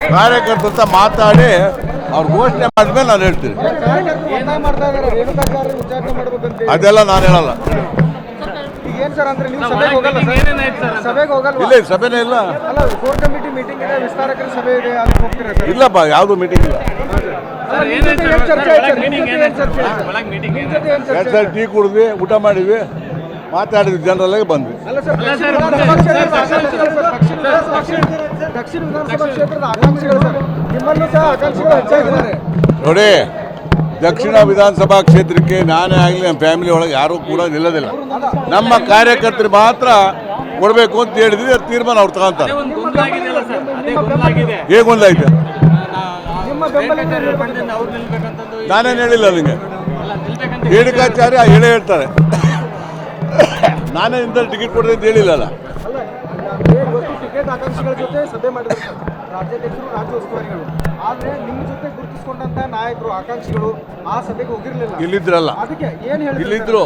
ಕಾರ್ಯಕರ್ತ ಮಾತಾಡಿ ಅವ್ರು ಘೋಷಣೆ ಮಾಡಿದ್ಮೇಲೆ ನಾನು ಹೇಳ್ತೀನಿ. ಅದೆಲ್ಲ ನಾನು ಹೇಳಲ್ಲ. ಇಲ್ಲ ಸಭೆನೇ ಇಲ್ಲ. ಇಲ್ಲಪ್ಪ, ಯಾವುದು ಮೀಟಿಂಗ್ ಇಲ್ಲ. ಟೀ ಕುಡಿದ್ವಿ, ಊಟ ಮಾಡಿದ್ವಿ, ಮಾತಾಡಿದ್ವಿ, ಜನರಲ್ಲಾಗಿ ಬಂದ್ವಿ. ದಕ್ಷಿಣ ವಿಧಾನಸಭಾ ಕ್ಷೇತ್ರದ ಆಕಾಂಕ್ಷಿಗಳು ಸರ್, ನಿಮ್ಮಲ್ಲೂ ಸಹ ಆಕಾಂಕ್ಷಿಗಳು ಹೆಚ್ಚಾಗಿದ್ದಾರೆ ನೋಡಿ. ದಕ್ಷಿಣ ವಿಧಾನಸಭಾ ಕ್ಷೇತ್ರಕ್ಕೆ ನಾನೇ ಆಗಲಿ ನಮ್ಮ ಫ್ಯಾಮಿಲಿ ಒಳಗೆ ಯಾರೂ ಕೂಡ ನಿಲ್ಲೋದಿಲ್ಲ. ನಮ್ಮ ಕಾರ್ಯಕರ್ತರು ಮಾತ್ರ ಕೊಡಬೇಕು ಅಂತ ಹೇಳಿದ್ವಿ. ಅದು ತೀರ್ಮಾನ ಅವ್ರು ತಗೊಂತಾರೆ. ಹೇಗೊಂದಾಯ್ತು ನಾನೇನು ಹೇಳಿಲ್ಲ. ನಿಮಗೆ ರೇಣುಕಾಚಾರ್ಯ ಹೇಳೇ ಹೇಳ್ತಾರೆ. ನಾನೇ ಇಂಥ ಟಿಕೆಟ್ ಕೊಡದೆ ಅಂತ ಹೇಳಿಲ್ಲಲ್ಲ. ಟಿಕೆಟ್ ಆಕಾಂಕ್ಷಿಗಳ ಜೊತೆ ಸಭೆ ಮಾಡಿದ್ರು ರಾಜ್ಯಾಧ್ಯಕ್ಷರು, ರಾಜ್ಯ ಉಸ್ತುವಾರಿಗಳು. ಆದ್ರೆ ನಿಮ್ಮ ಜೊತೆ ಗುರುತಿಸಿಕೊಂಡಂತ ನಾಯಕರು, ಆಕಾಂಕ್ಷಿಗಳು ಆ ಸಭೆಗೆ ಹೋಗಿರ್ಲಿಲ್ಲ. ಇಲ್ಲಿದ್ರಲ್ಲ, ಅದಕ್ಕೆ ಏನ್ ಹೇಳಿ ಇಲ್ಲಿದ್ರು.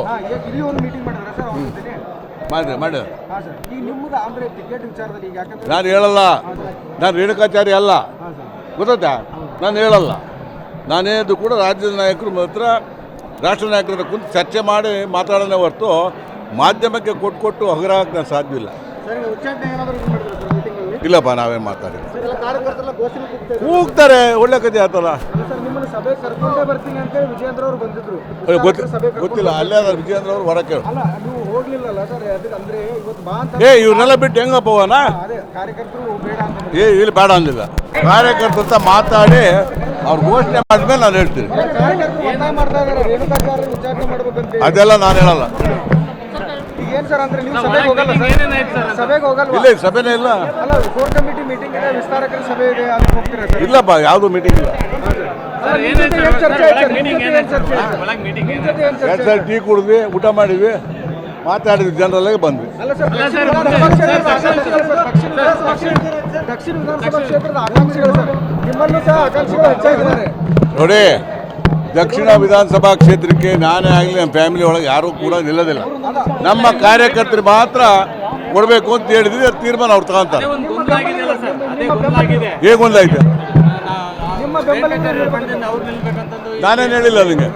ಇಲ್ಲಿ ಒಂದು ಮೀಟಿಂಗ್ ಮಾಡಿದ್ರೆ ಸರ್ ಅವ್ರ ಜೊತೆ ಮಾಡಿ. ಈಗ ನಿಮ್ಮದು ಅಂದ್ರೆ ಟಿಕೆಟ್ ವಿಚಾರದಲ್ಲಿ ಈಗ ಯಾಕಂದ್ರೆ ನಾನು ಹೇಳಲ್ಲ. ನಾನು ರೇಣುಕಾಚಾರ್ಯ ಅಲ್ಲ, ಗೊತ್ತಾ? ನಾನು ಹೇಳಲ್ಲ. ನಾನೇದು ಕೂಡ ರಾಜ್ಯದ ನಾಯಕರು ಮಾತ್ರ, ರಾಷ್ಟ್ರ ನಾಯಕರ ಕುಂತು ಚರ್ಚೆ ಮಾಡಿ ಮಾತಾಡೋಣ ಹೊರತು ಮಾಧ್ಯಮಕ್ಕೆ ಕೊಟ್ಟು ಹಗರಾಗಕ್ಕೆ ನಾನು ಸಾಧ್ಯ ಇಲ್ಲ. ಇಲ್ಲಪ್ಪ, ನಾವೇನು ಮಾತಾಡಿಲ್ಲ. ಕೂಗ್ತಾರೆ, ಒಳ್ಳೆ ಕತೆ ಆತಲ್ಲ. ಗೊತ್ತಿಲ್ಲ. ಅಲ್ಲೇ ಅದ ವಿಜೇಂದ್ರ ಅವರು ಹೊರ ಕೇಳು. ಇವ್ರನ್ನೆಲ್ಲ ಬಿಟ್ಟು ಹೆಂಗಪ್ಪ ಹೋಗೋಣ? ಇಲ್ಲಿ ಬೇಡ ಅಂದಿಲ್ಲ. ಕಾರ್ಯಕರ್ತ ಮಾತಾಡಿ ಅವ್ರು ಘೋಷಣೆ ಮಾಡಿದ್ಮೇಲೆ ನಾನು ಹೇಳ್ತೀನಿ. ಅದೆಲ್ಲ ನಾನು ಹೇಳಲ್ಲ. ಇಲ್ಲ ಸಭೆನೇ ಇಲ್ಲ. ಇಲ್ಲಪ್ಪ, ಯಾವುದು ಮೀಟಿಂಗ್ ಇಲ್ಲ. ಟೀ ಕುಡಿದ್ವಿ, ಊಟ ಮಾಡಿದ್ವಿ, ಮಾತಾಡಿದ್ವಿ, ಜನರಲ್ಲಾಗಿ ಬಂದ್ವಿ. ದಕ್ಷಿಣ ವಿಧಾನಸಭಾ ಕ್ಷೇತ್ರದ ಆಕಾಂಕ್ಷಿಗಳು ಸರ್, ನಿಮ್ಮಲ್ಲೂ ಸಹ ಆಕಾಂಕ್ಷಿಗಳು ಹೆಚ್ಚಾಗಿದ್ದಾರೆ ನೋಡಿ. ದಕ್ಷಿಣ ವಿಧಾನಸಭಾ ಕ್ಷೇತ್ರಕ್ಕೆ ನಾನೇ ಆಗಲಿ ನಮ್ಮ ಫ್ಯಾಮಿಲಿ ಒಳಗೆ ಯಾರೂ ಕೂಡ ನಿಲ್ಲೋದಿಲ್ಲ. ನಮ್ಮ ಕಾರ್ಯಕರ್ತರು ಮಾತ್ರ ಕೊಡಬೇಕು ಅಂತ ಹೇಳಿದ್ವಿ. ಅದು ತೀರ್ಮಾನ ಅವ್ರು ತಗೊಂತಾರೆ. ಹೇಗೊಂದಾಯ್ತು ನಾನೇನು ಹೇಳಿಲ್ಲ. ನಿಮಗೆ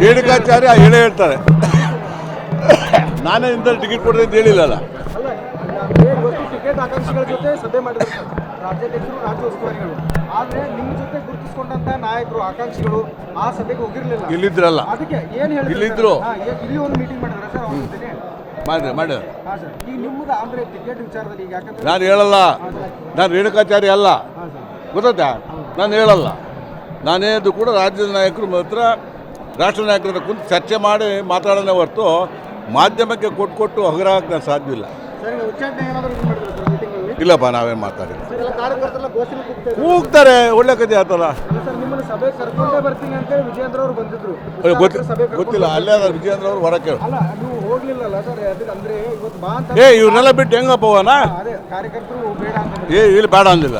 ರೇಣುಕಾಚಾರ್ಯ ಹೇಳೇ ಹೇಳ್ತಾರೆ. ನಾನೇ ಇಂಥ ಟಿಕೆಟ್ ಕೊಡದೆ ಅಂತ ಹೇಳಿಲ್ಲಲ್ಲ. ಟಿಕೆಟ್ ಆಕಾಂಕ್ಷಿಗಳ ಜೊತೆ ಸಭೆ ಮಾಡಿದ್ರು ರಾಜ್ಯಾಧ್ಯಕ್ಷರು, ರಾಜ್ಯ ಉಸ್ತುವಾರಿಗಳು. ಆದ್ರೆ ನಿಮ್ಮ ಜೊತೆ ಗುರುತಿಸಿಕೊಂಡಂತ ನಾಯಕರು, ಆಕಾಂಕ್ಷಿಗಳು ಆ ಸಭೆಗೆ ಹೋಗಿರ್ಲಿಲ್ಲ. ಇಲ್ಲಿದ್ರಲ್ಲ, ಅದಕ್ಕೆ ಏನ್ ಹೇಳಿ ಇಲ್ಲಿದ್ರು. ಇಲ್ಲಿ ಒಂದು ಮೀಟಿಂಗ್ ಮಾಡಿದ್ರೆ ಸರ್ ಅವ್ರ ಜೊತೆ ಮಾಡಿ. ಈಗ ನಿಮ್ಮದು ಅಂದ್ರೆ ಟಿಕೆಟ್ ವಿಚಾರದಲ್ಲಿ ಈಗ ಯಾಕಂದ್ರೆ ನಾನು ಹೇಳಲ್ಲ. ನಾನು ರೇಣುಕಾಚಾರ್ಯ ಅಲ್ಲ, ಗೊತ್ತಾ? ನಾನು ಹೇಳಲ್ಲ. ನಾನೇದು ಕೂಡ ರಾಜ್ಯದ ನಾಯಕರು ಮಾತ್ರ, ರಾಷ್ಟ್ರ ನಾಯಕರ ಕುಂತು ಚರ್ಚೆ ಮಾಡಿ ಮಾತಾಡೋಣ ಹೊರತು ಮಾಧ್ಯಮಕ್ಕೆ ಕೊಟ್ಟು ಹಗರಾಗಕ್ಕೆ ನಾನು ಸಾಧ್ಯ ಇಲ್ಲ. ಇಲ್ಲಪ್ಪ, ನಾವೇನು ಮಾತಾಡಿಲ್ಲ. ಕೂಗ್ತಾರೆ, ಒಳ್ಳೆ ಕತೆ ಆತಲ್ಲ. ಗೊತ್ತಿಲ್ಲ. ಅಲ್ಲೇ ಅದ ವಿಜೇಂದ್ರ ಅವರು ಹೊರ ಕೇಳು. ಇವ್ರನ್ನೆಲ್ಲ ಬಿಟ್ಟು ಹೆಂಗಪ್ಪ ಹೋಗೋಣ? ಇಲ್ಲಿ ಬೇಡ ಅಂದಿಲ್ಲ.